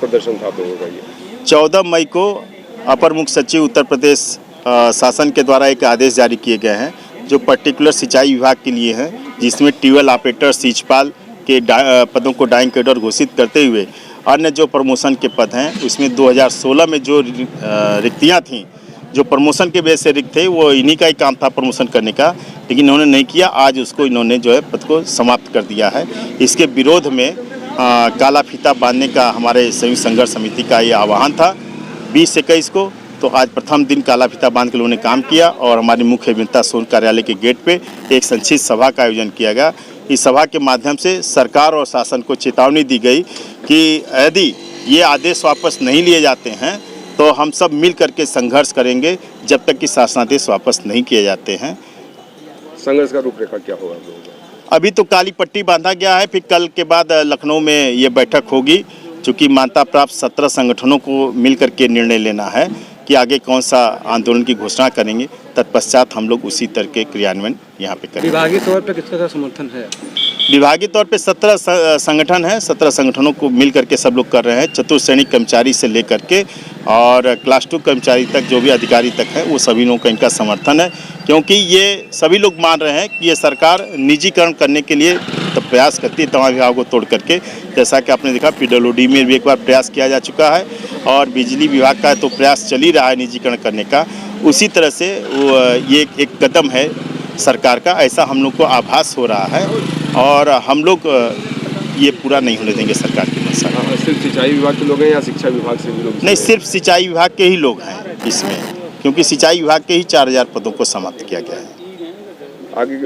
प्रदर्शन था आप लोगों का ये? 14 मई को अपर मुख्य सचिव उत्तर प्रदेश शासन के द्वारा एक आदेश जारी किए गए हैं जो पर्टिकुलर सिंचाई विभाग के लिए हैं, जिसमें ट्यूबवेल ऑपरेटर, सीचपाल के पदों को डाइंग कैडर घोषित करते हुए अन्य जो प्रमोशन के पद हैं उसमें 2016 में जो रिक्तियाँ थीं, जो प्रमोशन के बेस से रिक्त थे, वो इन्हीं का ही काम था प्रमोशन करने का, लेकिन इन्होंने नहीं किया। आज उसको इन्होंने जो है पद को समाप्त कर दिया है। इसके विरोध में काला फीता बांधने का हमारे संयुक्त संघर्ष समिति का ये आह्वान था 20 से 21 को। तो आज प्रथम दिन काला फीता बांध के लोगों ने काम किया और हमारे मुख्य अभियंता सोन कार्यालय के गेट पे एक संक्षिप्त सभा का आयोजन किया गया। इस सभा के माध्यम से सरकार और शासन को चेतावनी दी गई कि यदि ये आदेश वापस नहीं लिए जाते हैं तो हम सब मिल करके संघर्ष करेंगे जब तक कि शासनादेश वापस नहीं किए जाते हैं। संघर्ष का रूपरेखा क्या होगा आप लोगों का? अभी तो काली पट्टी बांधा गया है, फिर कल के बाद लखनऊ में ये बैठक होगी। चूँकि मान्यता प्राप्त 17 संगठनों को मिल करके निर्णय लेना है कि आगे कौन सा आंदोलन की घोषणा करेंगे, तत्पश्चात हम लोग उसी तरह के क्रियान्वयन यहाँ पे करेंगे। विभागीय तौर पर किसका समर्थन है? विभागीय तौर पे 17 संगठन हैं, 17 संगठनों को मिल करके सब लोग कर रहे हैं। चतुर्श्रेणी कर्मचारी से लेकर के और क्लास 2 कर्मचारी तक, जो भी अधिकारी तक है, वो सभी लोगों का इनका समर्थन है, क्योंकि ये सभी लोग मान रहे हैं कि ये सरकार निजीकरण करने के लिए तो प्रयास करती है तमाम विभागों को तोड़ करके। जैसा कि आपने देखा PWD में भी एक बार प्रयास किया जा चुका है और बिजली विभाग का तो प्रयास चल ही रहा है निजीकरण करने का। उसी तरह से ये एक कदम है सरकार का, ऐसा हम लोग को आभास हो रहा है और हम लोग ये पूरा नहीं होने देंगे सरकार की मंशा। सिर्फ सिंचाई विभाग के लोग हैं या शिक्षा विभाग से भी लोग? नहीं, सिर्फ सिंचाई विभाग के ही लोग हैं इसमें, क्योंकि सिंचाई विभाग के ही 4000 पदों को समाप्त किया गया है। आगे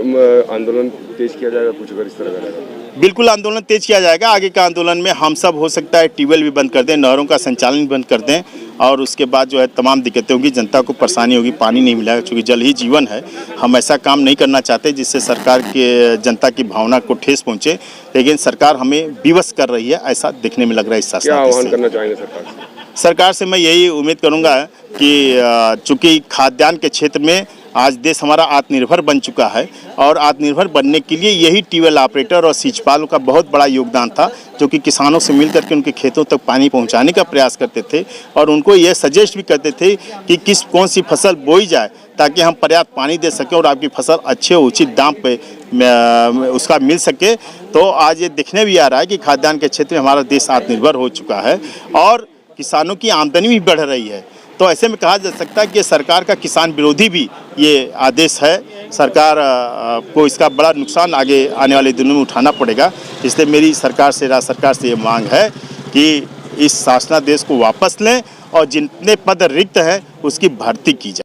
आंदोलन तेज किया जाएगा कुछ अगर इस तरह का रहेगा? बिल्कुल आंदोलन तेज किया जाएगा। आगे का आंदोलन में हम सब हो सकता है ट्यूबवेल भी बंद कर दें, नहरों का संचालन बंद कर दें और उसके बाद जो है तमाम दिक्कतें होंगी, जनता को परेशानी होगी, पानी नहीं मिलेगा, क्योंकि जल ही जीवन है। हम ऐसा काम नहीं करना चाहते जिससे सरकार के जनता की भावना को ठेस पहुंचे, लेकिन सरकार हमें विवश कर रही है, ऐसा देखने में लग रहा है इस शासन से। क्या आह्वान करना चाहेंगे सरकार से? सरकार से मैं यही उम्मीद करूंगा कि चूँकि खाद्यान्न के क्षेत्र में आज देश हमारा आत्मनिर्भर बन चुका है और आत्मनिर्भर बनने के लिए यही ट्यूबवेल ऑपरेटर और सीचपालों का बहुत बड़ा योगदान था, जो कि किसानों से मिलकर के उनके खेतों तक पानी पहुंचाने का प्रयास करते थे और उनको ये सजेस्ट भी करते थे कि कौन सी फसल बोई जाए ताकि हम पर्याप्त पानी दे सकें और आपकी फसल अच्छे उचित दाम पे उसका मिल सके। तो आज ये देखने भी आ रहा है कि खाद्यान्न के क्षेत्र में हमारा देश आत्मनिर्भर हो चुका है और किसानों की आमदनी भी बढ़ रही है। तो ऐसे में कहा जा सकता है कि सरकार का किसान विरोधी भी ये आदेश है। सरकार को इसका बड़ा नुकसान आगे आने वाले दिनों में उठाना पड़ेगा। इसलिए मेरी सरकार से, राज्य सरकार से ये मांग है कि इस शासनादेश को वापस लें और जितने पद रिक्त हैं उसकी भर्ती की जाए।